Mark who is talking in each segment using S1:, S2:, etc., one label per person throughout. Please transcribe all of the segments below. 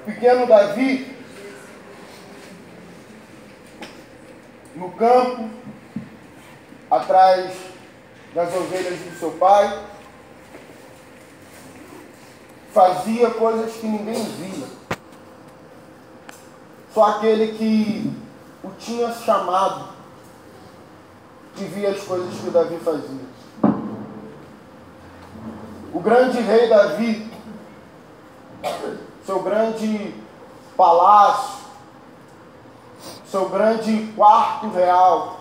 S1: Pequeno Davi, no campo, atrás das ovelhas do seu pai, fazia coisas que ninguém via. Só aquele que o tinha chamado que via as coisas que Davi fazia. O grande rei Davi, seu grande palácio, seu grande quarto real,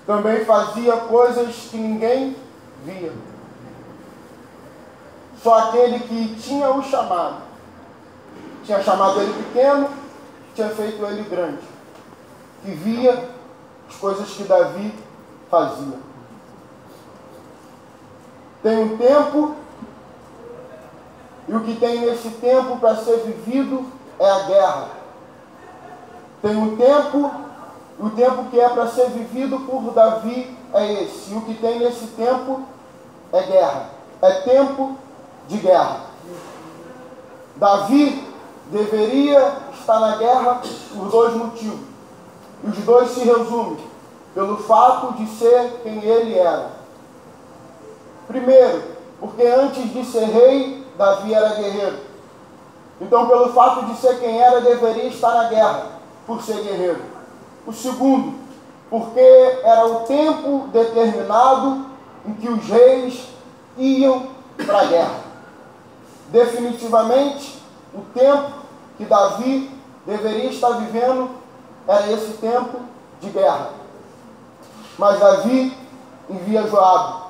S1: também fazia coisas que ninguém via. Só aquele que tinha o chamado, tinha chamado ele pequeno, tinha feito ele grande, que via as coisas que Davi fazia. Tem um tempo, e o que tem nesse tempo para ser vivido é a guerra. Tem um tempo, o tempo que é para ser vivido por Davi é esse. E o que tem nesse tempo é guerra. É tempo de guerra. Davi deveria estar na guerra por dois motivos. E os dois se resumem pelo fato de ser quem ele era. Primeiro, porque antes de ser rei, Davi era guerreiro. Então, pelo fato de ser quem era, deveria estar na guerra, por ser guerreiro. O segundo, porque era o tempo determinado em que os reis iam para a guerra. Definitivamente, o tempo que Davi deveria estar vivendo era esse tempo de guerra. Mas Davi envia Joabe.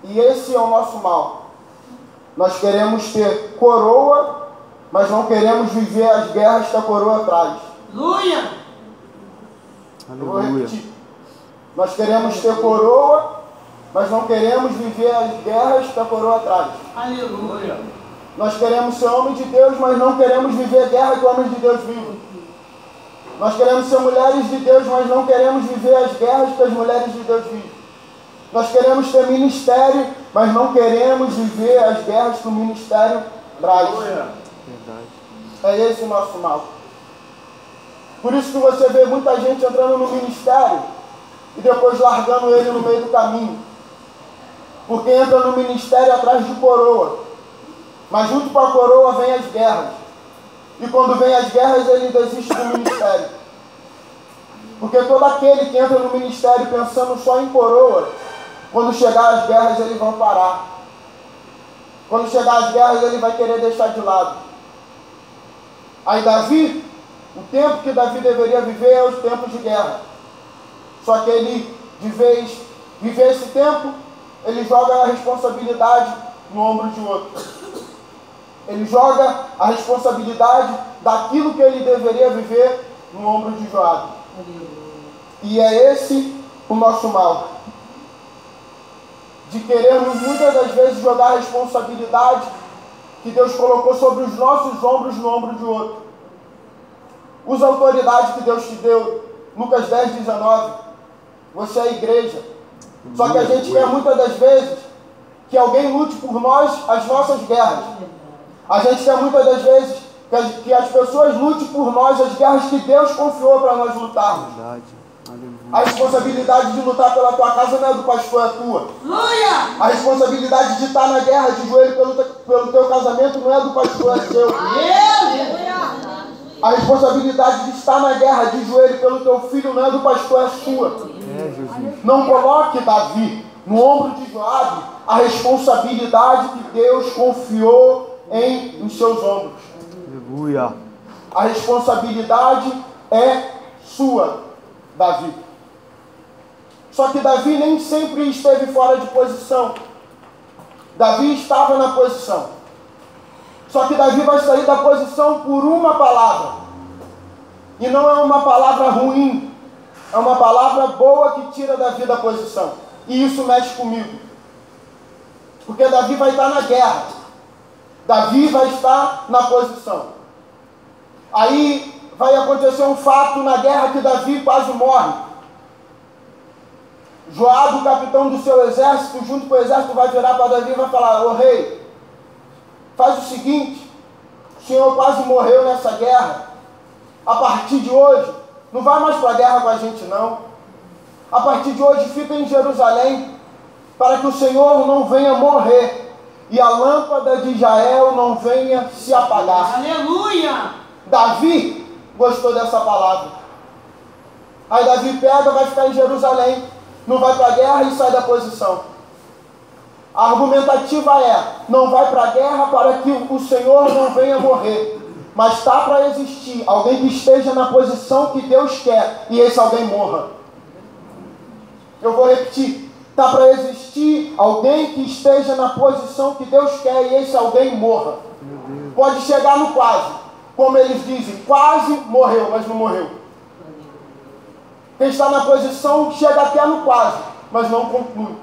S1: E esse é o nosso mal. Nós queremos ter coroa, mas não queremos viver as guerras que a coroa traz.
S2: Aleluia!
S1: Eu vou repetir. Nós queremos ter coroa, mas não queremos viver as guerras que a coroa traz.
S2: Aleluia!
S1: Nós queremos ser homens de Deus, mas não queremos viver a guerra que homens de Deus vivem. Nós queremos ser mulheres de Deus, mas não queremos viver as guerras que as mulheres de Deus vivem. Nós queremos ter ministério, mas não queremos viver as guerras que o ministério traz. É esse o nosso mal. Por isso que você vê muita gente entrando no ministério e depois largando ele no meio do caminho. Porque entra no ministério atrás de coroa. Mas junto com a coroa vem as guerras. E quando vem as guerras, ele desiste do ministério. Porque todo aquele que entra no ministério pensando só em coroa, quando chegar as guerras, eles vão parar. Quando chegar as guerras, ele vai querer deixar de lado. Aí Davi, o tempo que Davi deveria viver é os tempos de guerra. Só que ele, de vez viver esse tempo, ele joga a responsabilidade no ombro de outro. Ele joga a responsabilidade daquilo que ele deveria viver no ombro de Joabe. E é esse o nosso mal. De querermos muitas das vezes jogar a responsabilidade que Deus colocou sobre os nossos ombros no ombro de outro. Usa a autoridade que Deus te deu. Lucas 10, 19. Você é a igreja. Só que a gente quer muitas das vezes que alguém lute por nós as nossas guerras. A gente quer muitas das vezes que as pessoas lutem por nós as guerras que Deus confiou para nós lutarmos. A responsabilidade de lutar pela tua casa não é do pastor, é tua. A responsabilidade de estar na guerra de joelho pelo teu casamento não é do pastor, é seu. A responsabilidade de estar na guerra de joelho pelo teu filho não é do pastor, é sua. Não coloque, Davi, no ombro de Joabe a responsabilidade que Deus confiou em seus ombros.
S3: Aleluia.
S1: A responsabilidade é sua, Davi. Só que Davi nem sempre esteve fora de posição. Davi estava na posição. Só que Davi vai sair da posição por uma palavra. E não é uma palavra ruim. É uma palavra boa que tira Davi da posição. E isso mexe comigo. Porque Davi vai estar na guerra. Davi vai estar na posição. Aí vai acontecer um fato na guerra que Davi quase morre. Joabe, o capitão do seu exército, junto com o exército, vai virar para Davi e vai falar: ô rei, faz o seguinte, o senhor quase morreu nessa guerra, a partir de hoje, não vai mais para a guerra com a gente não, a partir de hoje fica em Jerusalém, para que o Senhor não venha morrer, e a lâmpada de Israel não venha se apagar.
S2: Aleluia!
S1: Davi gostou dessa palavra. Aí Davi pega, vai ficar em Jerusalém, não vai para a guerra e sai da posição. A argumentativa é, não vai para a guerra para que o Senhor não venha morrer, mas está para existir alguém que esteja na posição que Deus quer, e esse alguém morra. Eu vou repetir, está para existir alguém que esteja na posição que Deus quer, e esse alguém morra. Pode chegar no quase, como eles dizem, quase morreu, mas não morreu. Quem está na posição chega até no quase, mas não conclui.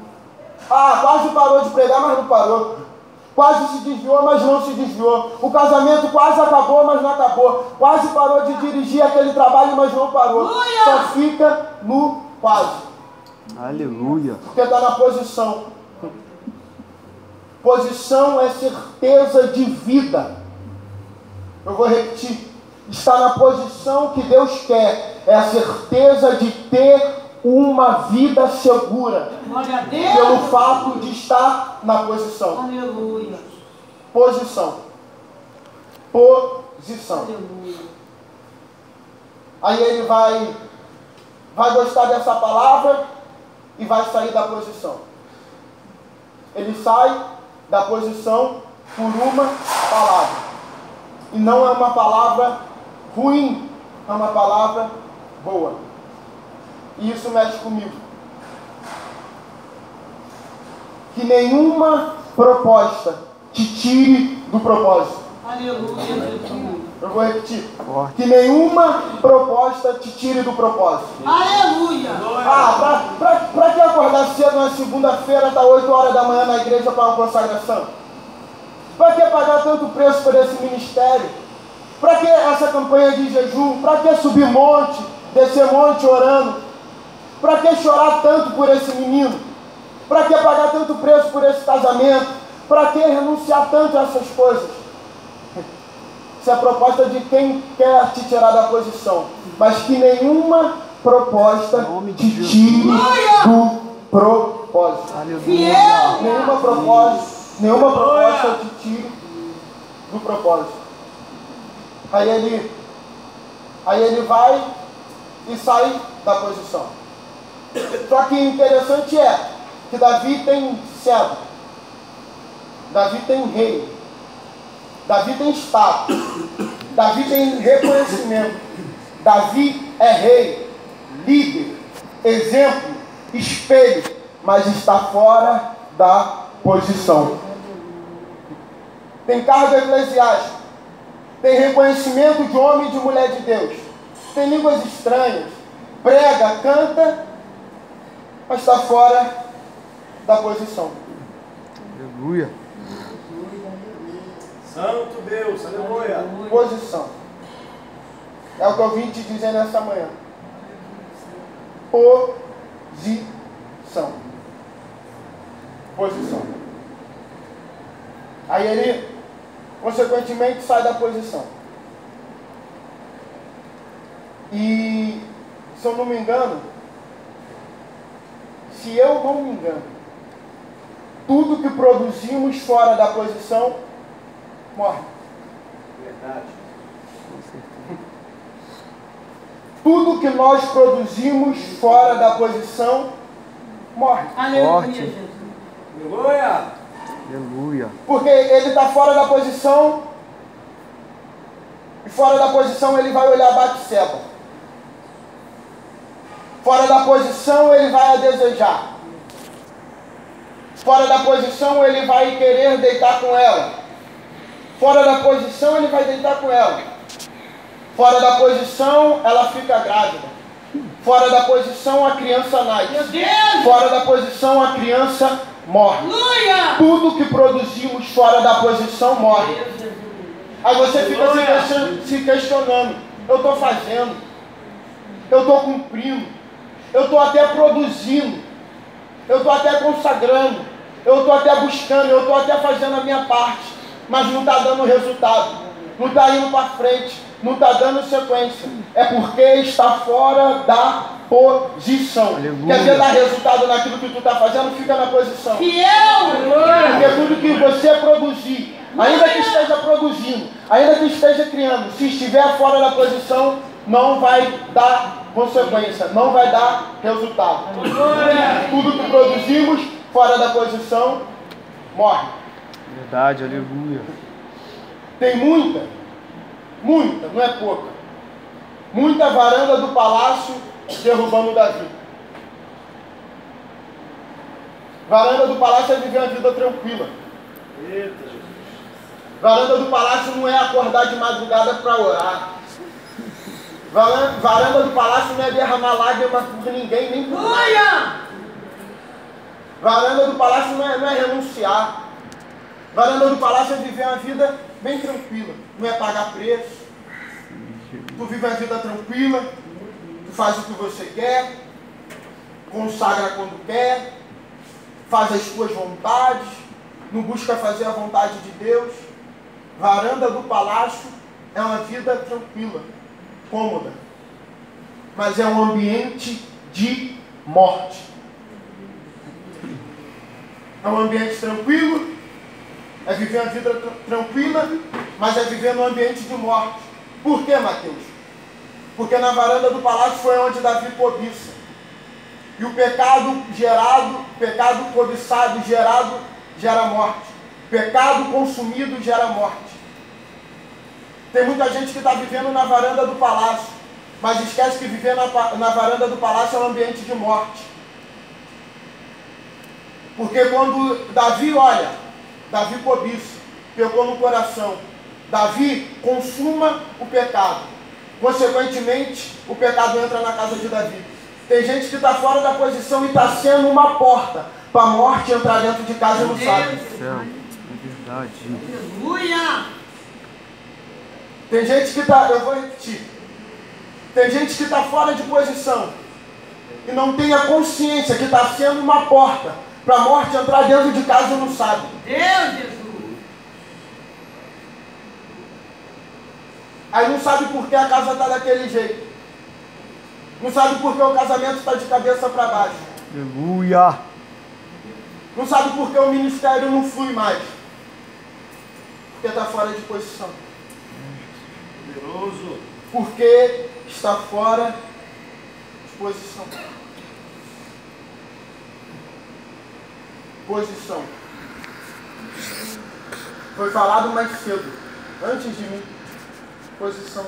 S1: Ah, quase parou de pregar, mas não parou. Quase se desviou, mas não se desviou. O casamento quase acabou, mas não acabou. Quase parou de dirigir aquele trabalho, mas não parou.
S2: Aleluia!
S1: Só fica no quase.
S3: Aleluia.
S1: Porque está na posição. Posição é certeza de vida. Eu vou repetir. Está na posição que Deus quer. É a certeza de ter uma vida segura.
S2: Glória a Deus!
S1: Pelo fato de estar na posição.
S2: Aleluia!
S1: Posição. Posição.
S2: Aleluia!
S1: Aí ele vai gostar dessa palavra e vai sair da posição. Ele sai da posição por uma palavra. E não é uma palavra ruim, é uma palavra boa. E isso mexe comigo. Que nenhuma proposta te tire do propósito.
S2: Aleluia, Jesus!
S1: Eu vou repetir. Que nenhuma proposta te tire do propósito.
S2: Aleluia!
S1: Ah, pra que acordar cedo na segunda-feira, até 8 horas da manhã na igreja para uma consagração? Para que pagar tanto preço por esse ministério? Para que essa campanha de jejum? Para que subir monte, descer monte orando? Para que chorar tanto por esse menino? Para que pagar tanto preço por esse casamento? Para que renunciar tanto a essas coisas? Isso é a proposta de quem quer te tirar da posição. Mas que nenhuma proposta te tire do propósito.
S2: Fiel!
S1: Nenhuma proposta te tire do propósito. Aí ele vai e sai da posição. Só que interessante é que Davi tem servo, Davi tem rei, Davi tem status, Davi tem reconhecimento, Davi é rei, líder, exemplo, espelho, mas está fora da posição. Tem cargo eclesiástico, tem reconhecimento de homem e de mulher de Deus, tem línguas estranhas, prega, canta, mas está fora da posição.
S3: Aleluia.
S4: Santo Deus, aleluia.
S1: Posição. É o que eu vim te dizer nessa manhã. Posição. Posição. Aí ele, consequentemente, sai da posição. E, se eu não me engano, tudo que produzimos fora da posição morre.
S4: Verdade.
S1: Tudo que nós produzimos fora da posição morre.
S2: Aleluia, Jesus!
S4: Aleluia.
S3: Aleluia.
S1: Porque ele está fora da posição, e fora da posição ele vai olhar Batseba. Fora da posição ele vai a desejar. Fora da posição ele vai querer deitar com ela. Fora da posição ele vai deitar com ela. Fora da posição ela fica grávida. Fora da posição a criança nasce.
S2: Meu Deus!
S1: Fora da posição a criança morre.
S2: Aleluia!
S1: Tudo que produzimos fora da posição morre. Aí você fica se questionando. Eu estou fazendo. Eu estou cumprindo. Eu estou até produzindo. Eu estou até consagrando. Eu estou até buscando. Eu estou até fazendo a minha parte. mas não está dando resultado, não está indo para frente, não está dando sequência. É porque está fora da posição.
S3: Aleluia.
S1: Quer ver dar resultado naquilo que tu está fazendo? Fica na posição.
S2: Fiel.
S1: Porque tudo que você produzir, ainda que esteja produzindo, ainda que esteja criando, se estiver fora da posição, não vai dar consequência, não vai dar resultado. Tudo que produzimos fora da posição, morre.
S3: Verdade, aleluia.
S1: Tem muita, não é pouca, muita varanda do palácio derrubando Davi. Varanda do palácio é viver uma vida tranquila.
S4: Eita, Jesus.
S1: Varanda do palácio não é acordar de madrugada para orar. Varanda do palácio não é derramar lágrima por ninguém, nem por nada.
S2: Aleluia.
S1: Varanda do palácio não é renunciar. Varanda do palácio é viver uma vida bem tranquila. Não é pagar preço. Tu vive a vida tranquila. Tu faz o que você quer. Consagra quando quer. Faz as tuas vontades. Não busca fazer a vontade de Deus. Varanda do palácio é uma vida tranquila, cômoda. Mas é um ambiente de morte. É um ambiente tranquilo, é viver uma vida tranquila, mas é viver num ambiente de morte. Por quê, Mateus? Porque na varanda do palácio foi onde Davi cobiça. E o pecado gerado, pecado cobiçado gerado, gera morte. Pecado consumido gera morte. Tem muita gente que está vivendo na varanda do palácio, mas esquece que viver na varanda do palácio é um ambiente de morte. Porque quando Davi olha, Davi cobiça, pegou no coração, Davi consuma o pecado. Consequentemente, o pecado entra na casa de Davi. Tem gente que está fora da posição e está sendo uma porta para a morte entrar dentro de casa e não sabe.
S3: Céu, é verdade.
S2: Aleluia.
S1: Tem gente que está, eu vou repetir, tem gente que está fora de posição e não tem a consciência que está sendo uma porta para a morte entrar dentro de casa e não sabe.
S2: Deus, Jesus.
S1: Aí não sabe por que a casa está daquele jeito. Não sabe por que o casamento está de cabeça para baixo.
S3: Aleluia.
S1: Não sabe por que o ministério não flui mais. Porque está fora de posição.
S4: Poderoso.
S1: Porque está fora de posição. Posição. Foi falado mais cedo, antes de mim. Posição.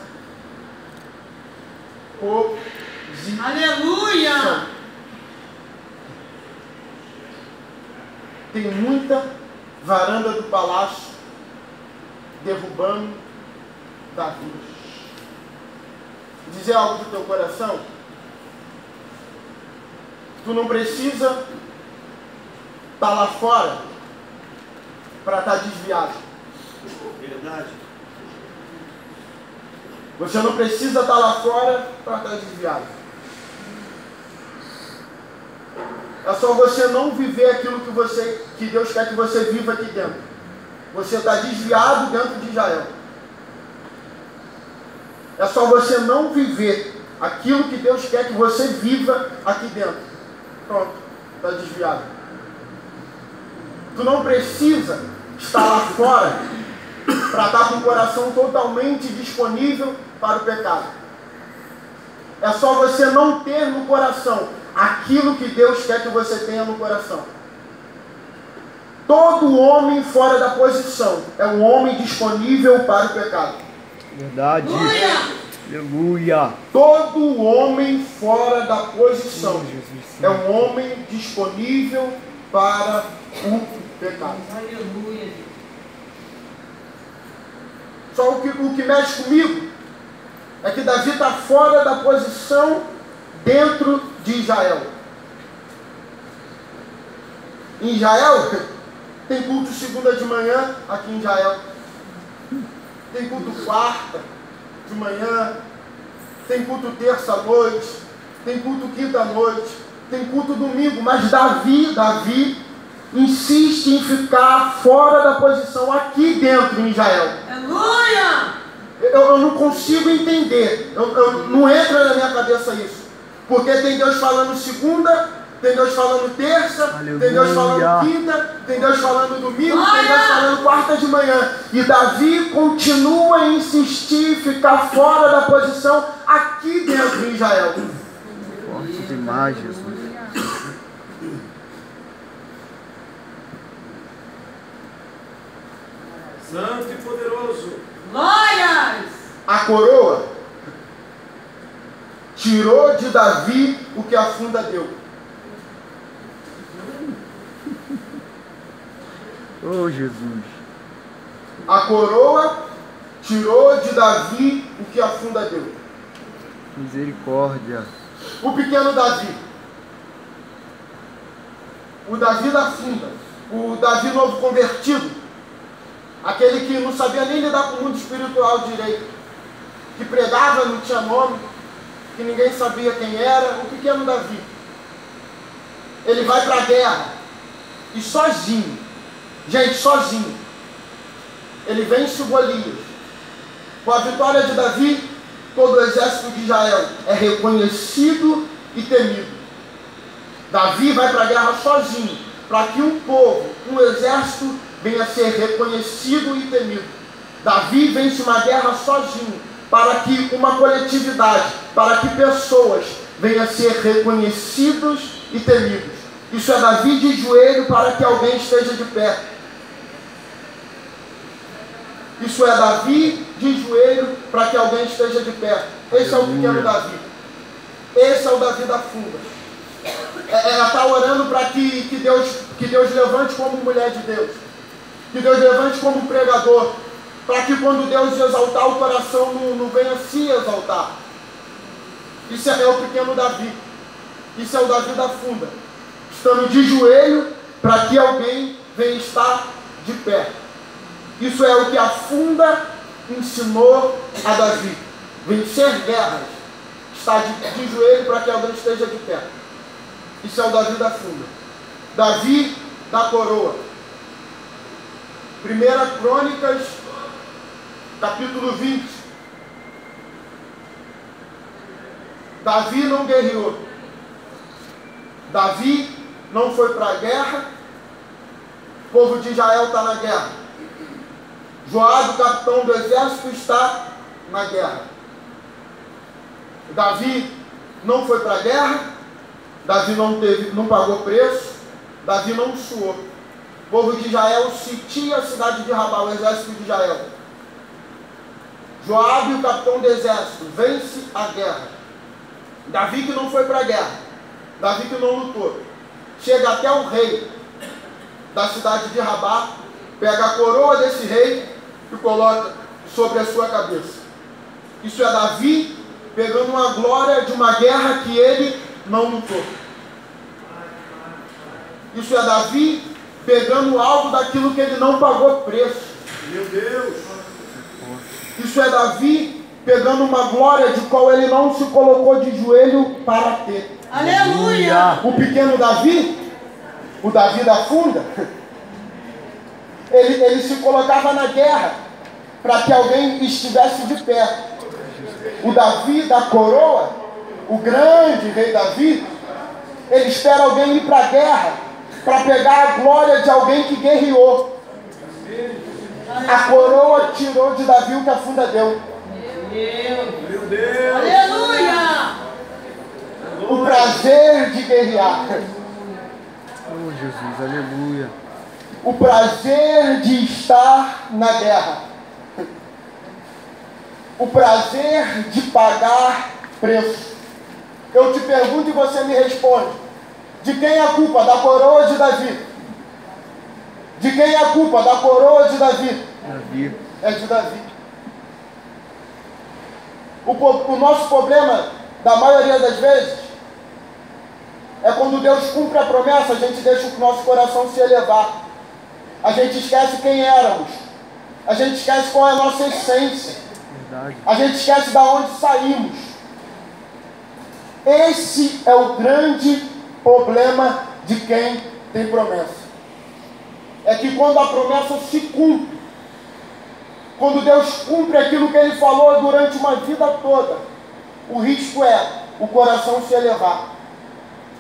S1: Posição.
S2: Aleluia.
S1: Tem muita varanda do palácio derrubando Davi. Dizer algo do teu coração? Tu não precisa estar lá fora para estar desviado.
S4: Verdade.
S1: Você não precisa estar lá fora para estar desviado. É só você não viver aquilo que Deus quer que você viva aqui dentro. Você está desviado dentro de Israel. É só você não viver aquilo que Deus quer que você viva aqui dentro. Pronto, está desviado. Tu não precisa estar lá fora para estar com o coração totalmente disponível para o pecado. É só você não ter no coração aquilo que Deus quer que você tenha no coração. Todo homem fora da posição é um homem disponível para o pecado.
S3: Verdade. Aleluia.
S1: Todo homem fora da posição é um homem disponível para o pecado.
S2: Aleluia.
S1: Só o que mexe comigo é que Davi está fora da posição dentro de Israel. Em Israel, tem culto segunda de manhã aqui em Israel. Tem culto quarta de manhã. Tem culto terça à noite. Tem culto quinta à noite. Tem culto domingo. Mas Davi insiste em ficar fora da posição aqui dentro em Israel.
S2: Aleluia!
S1: Eu não consigo entender, não entra na minha cabeça isso. Porque tem Deus falando segunda, tem Deus falando terça,
S3: Aleluia.
S1: tem Deus falando quinta, tem Deus falando domingo, tem Deus falando quarta de manhã. E Davi continua a insistir em ficar fora da posição aqui dentro em Israel.
S3: Forte demais, Jesus.
S4: Santo e poderoso.
S2: Glórias!
S1: A coroa tirou de Davi o que a funda deu.
S3: Oh, Jesus.
S1: A coroa tirou de Davi o que a funda deu.
S3: Misericórdia.
S1: O pequeno Davi. O Davi da funda. O Davi novo convertido. Aquele que não sabia nem lidar com o mundo espiritual direito. Que pregava, não tinha nome. Que ninguém sabia quem era. O pequeno Davi. Ele vai para a guerra. E sozinho. Gente, sozinho. Ele vence o Golias. Com a vitória de Davi, todo o exército de Israel é reconhecido e temido. Davi vai para a guerra sozinho, para que um povo, um exército, venha a ser reconhecido e temido. Davi vence uma guerra sozinho, para que uma coletividade, para que pessoas venham a ser reconhecidos e temidos. Isso é Davi de joelho para que alguém esteja de pé. Isso é Davi de joelho para que alguém esteja de pé. Esse é o pequeno Davi. Esse é o Davi da funda. Ela está orando para que Deus levante como mulher de Deus. Que Deus levante como pregador. Para que quando Deus exaltar o coração não venha se exaltar. Isso é o pequeno Davi. Isso é o Davi da funda. Estando de joelho para que alguém venha estar de pé. Isso é o que a funda ensinou a Davi. Vencer guerras. Estar de joelho para que alguém esteja de pé. Isso é o Davi da funda. Davi da coroa. 1 Crônicas, capítulo 20. Davi não guerreou. Davi não foi para a guerra. O povo de Israel está na guerra. Joabe, capitão do exército, está na guerra. Davi não foi para a guerra. Davi não pagou preço. Davi não suou. O povo de Israel sitia a cidade de Rabá, o exército de Israel. Joabe, o capitão do exército, vence a guerra. Davi que não foi para a guerra. Davi que não lutou. Chega até o rei da cidade de Rabá, pega a coroa desse rei e coloca sobre a sua cabeça. Isso é Davi pegando uma glória de uma guerra que ele não lutou. Isso é Davi pegando algo daquilo que ele não pagou preço.
S4: Meu Deus!
S1: Isso é Davi pegando uma glória de qual ele não se colocou de joelho para ter.
S2: Aleluia!
S1: O pequeno Davi, o Davi da funda, ele se colocava na guerra para que alguém estivesse de pé. O Davi da coroa, o grande rei Davi, ele espera alguém ir para a guerra para pegar a glória de alguém que guerreou. A coroa tirou de Davi o que a funda deu.
S4: Meu Deus!
S2: Aleluia!
S1: O prazer de guerrear.
S3: Oh, Jesus, aleluia.
S1: O prazer de estar na guerra. O prazer de pagar preço. Eu te pergunto e você me responde. De quem é a culpa? Da coroa de Davi? De quem é a culpa? Da coroa de Davi?
S3: Davi.
S1: É de Davi. O nosso problema, da maioria das vezes, é quando Deus cumpre a promessa, a gente deixa o nosso coração se elevar. A gente esquece quem éramos. A gente esquece qual é a nossa essência.
S3: Verdade.
S1: A gente esquece de onde saímos. Esse é o grande problema de quem tem promessa. é que quando a promessa se cumpre, quando Deus cumpre aquilo que Ele falou durante uma vida toda, o risco é o coração se elevar.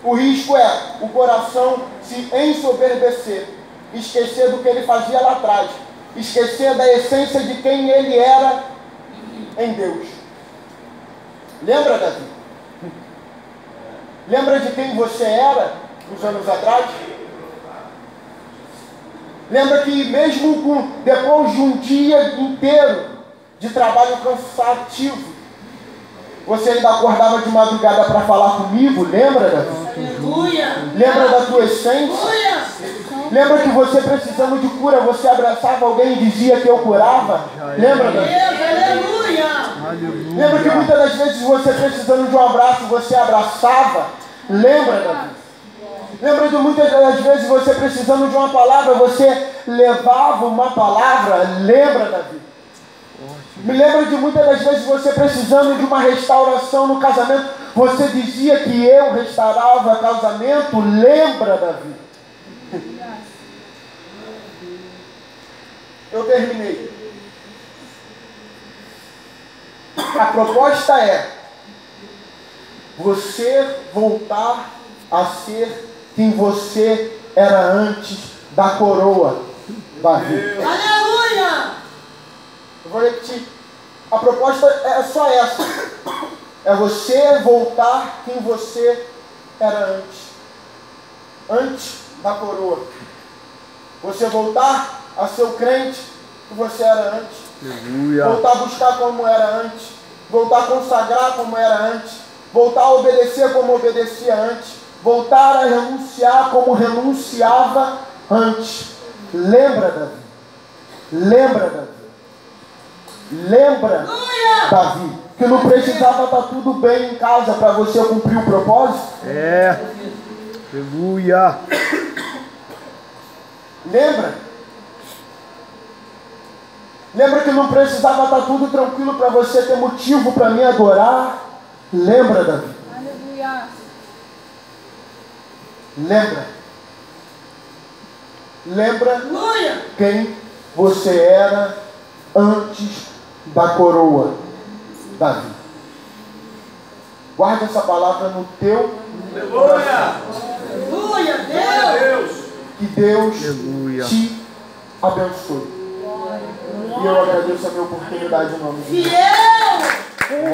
S1: O risco é o coração se ensoberbecer, esquecer do que ele fazia lá atrás, esquecer da essência de quem ele era em Deus. Lembra, Davi? Lembra de quem você era uns anos atrás? Lembra que mesmo depois de um dia inteiro de trabalho cansativo, você ainda acordava de madrugada para falar comigo? Lembra, Davi?
S2: Aleluia.
S1: Lembra da tua essência?
S2: Aleluia.
S1: Lembra que você precisando de cura, você abraçava alguém e dizia que eu curava? Lembra, Davi?
S2: Deus, aleluia.
S3: Aleluia.
S1: Lembra que muitas das vezes você precisando de um abraço, você abraçava? Lembra, Davi? Lembra de muitas das vezes você precisando de uma palavra, você levava uma palavra? Lembra, Davi? Me lembra de muitas das vezes você precisando de uma restauração no casamento, você dizia que eu restaurava casamento? Lembra, Davi? Eu terminei. A proposta é você voltar a ser quem você era antes da coroa, Davi.
S2: Aleluia.
S1: Eu vou repetir. A proposta é só essa. É você voltar quem você era antes. Antes da coroa. Você voltar a ser o crente que você era antes.
S3: Aleluia.
S1: Voltar a buscar como era antes. Voltar a consagrar como era antes. Voltar a obedecer como obedecia antes. Voltar a renunciar como renunciava antes. Lembra, Davi? Lembra, Davi? Lembra, Davi, que não precisava estar tudo bem em casa para você cumprir o propósito?
S3: É. Aleluia.
S1: Lembra? Lembra que não precisava estar tudo tranquilo para você ter motivo para me adorar? Lembra, Davi?
S2: Aleluia.
S1: Lembra? Lembra
S2: Aleluia.
S1: quem você era antes da coroa, Davi. Guarda essa palavra no teu coração.
S2: Aleluia. Deus.
S1: Que Deus
S3: Aleluia.
S1: te abençoe. E eu agradeço a minha oportunidade em nome de Deus.
S2: Fiel.